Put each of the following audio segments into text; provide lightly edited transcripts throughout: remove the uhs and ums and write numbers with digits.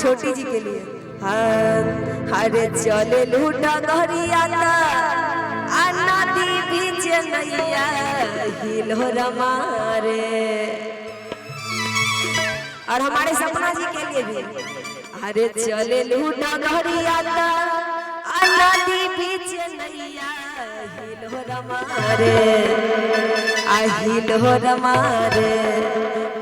छोटी जी के लिए। हरे चले लूटा घरिया नदी बीच नैया हिलोर मारे। और हमारे सपना जी के लिए भी अरे चले लूटा घरिया नदी बीच नैया हिलोर मारे हिलोर मारे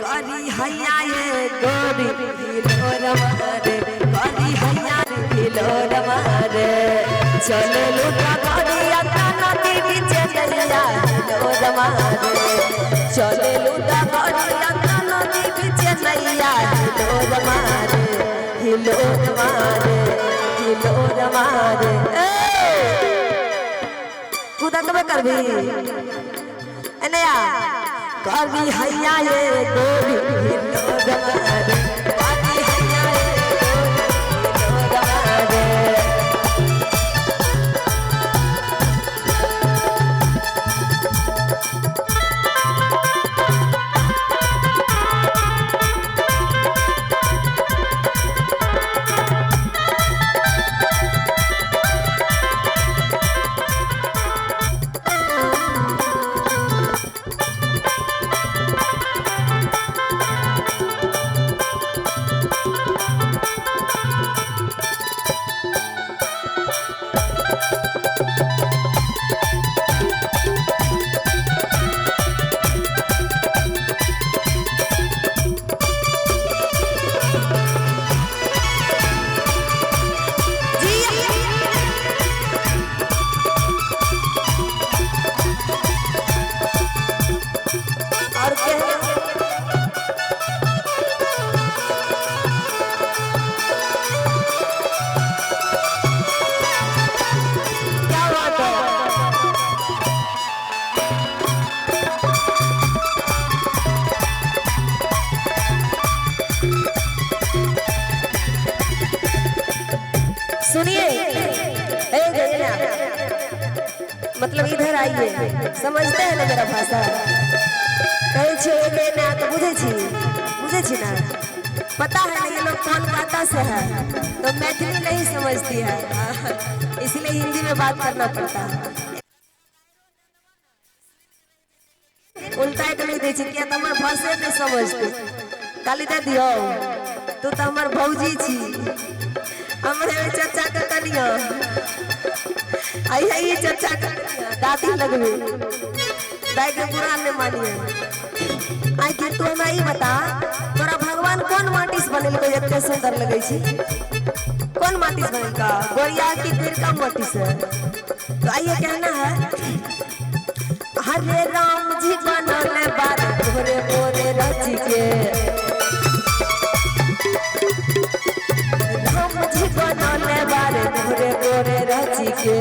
करी हैया ये गोरी हिलोर मारे करी हैया हिलोर मारे। चले लूटा घरिया नदी बीच नैया हिलोर मारे चले लूटा घरिया नदी बीच नैया हिलोर मारे हिलोर मारे हिलोर मारे। कूदत में कर भी नया कभी हैया ये गोरी हिलोर मारे कभी हैया ये गोरी हिलोर मारे। सुनिए मतलब इधर आइए समझते हैं ना मेरा भाषा कहे छे ना तो बुझे छी ना पता है ना ये लोग कोलकाता से है तो मैथिली नहीं समझती है इसलिए हिंदी में बात करना पड़ता है। उल्टा के नहीं दे छी क्या तमर भाषा नहीं समझते काली दे दियो तू तो हमर भौजी छी हमारे चाचा का कनिया आई है ये चाचा का दादी लगवे दाई के बुरा ने मानिए आई कि तू हमरा ई बता तोरा भगवान कौन माटी से बनल को इतने सुंदर लगे छी कौन माटी से बनल का गोरिया की फिर का माटी से तो आइए कहना है हरे राम जी बनल बात भोरे भोरे रची के बनले बारे गोरे गोरे रची के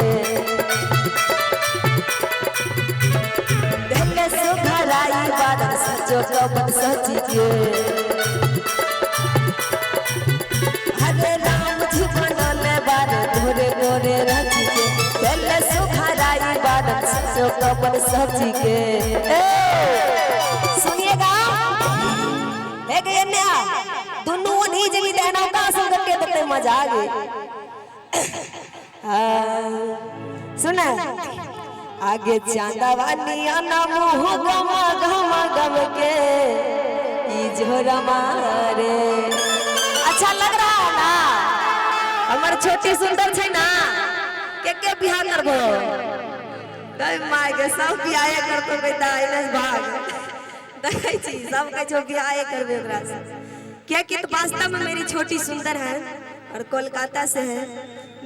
दिल सुघराई बादल सचो कबन सची के हरे राम जी बनले बारे गोरे गोरे रची के दिल सुघराई बादल सचो कबन सची के। सुनिएगा है कि नया दोनों नहीं जली देना का संग के देते मजा आ गई। सुना आगे चांदवानिया ना मुँह गम गम गम के ई झोरा मारे। अच्छा लग रहा है ना हमार छोटी सुंदर छे ना के बिहार करबो दई माय के सब बियाह करतो बेटा इनस भाग दई छी सब के जो बियाह करबे ओकरा से क्या कि तो वास्तव में मेरी छोटी सुंदर है और कोलकाता से है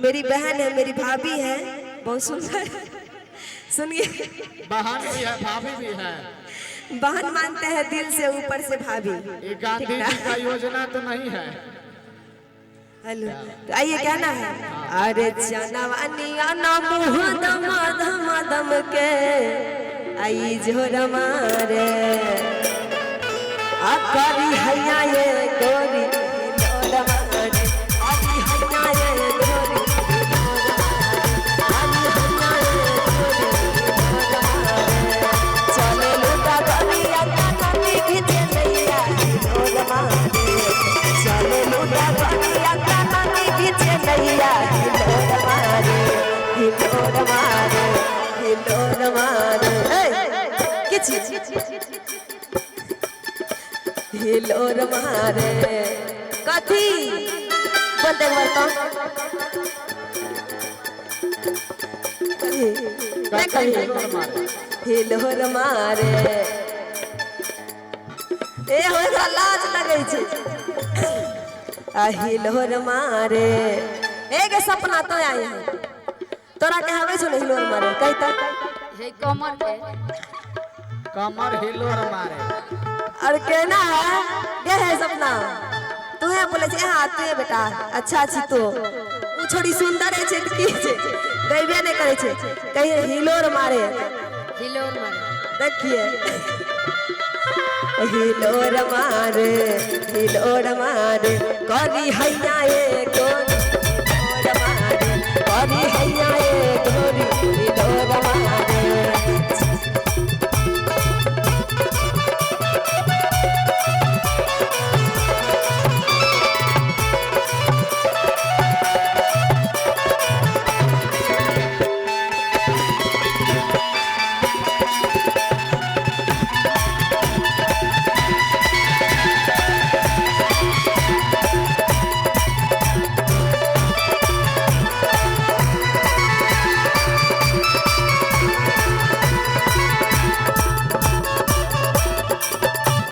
मेरी बहन है मेरी भाभी है बहुत सुंदर। सुनिए बहन भी है भाभी भी है बहन मानते हैं दिल से ऊपर से भाभी ये गांधी जी का योजना तो नहीं है। हेलो तो आइए कहना है अरे जनवानिया ना मुँह दम दम दम के आई झोर मारे करी हैया ये गोरी हिलोर मारे करी हैया ये गोरी चले लूटा गरिया नदी बीच नैया हिलोर मारे चले लूटा गरिया कन्हैया हिलोर मारे हिलोर मारे हिलोर मारे किछ हिलोर मारे कथी बोलते एक बार तो हिलोर मारे ए हमरा लाज लगै छै आ हिलोर मारे ए गे सपना तो आए हैं तोरा के हवे छो हिलोर मारे कहि त हे कमर के कमर हिलोर मारे और केना है गे है सपना तू है बोले छे हां तू है बेटा अच्छा छी तो उ छोड़ी सुंदर है छे त की छे गइबे नहीं करे छे कहि हिलोर मारे हिलोर मारे देखिए हिलोर मारे करी हैया ए कोन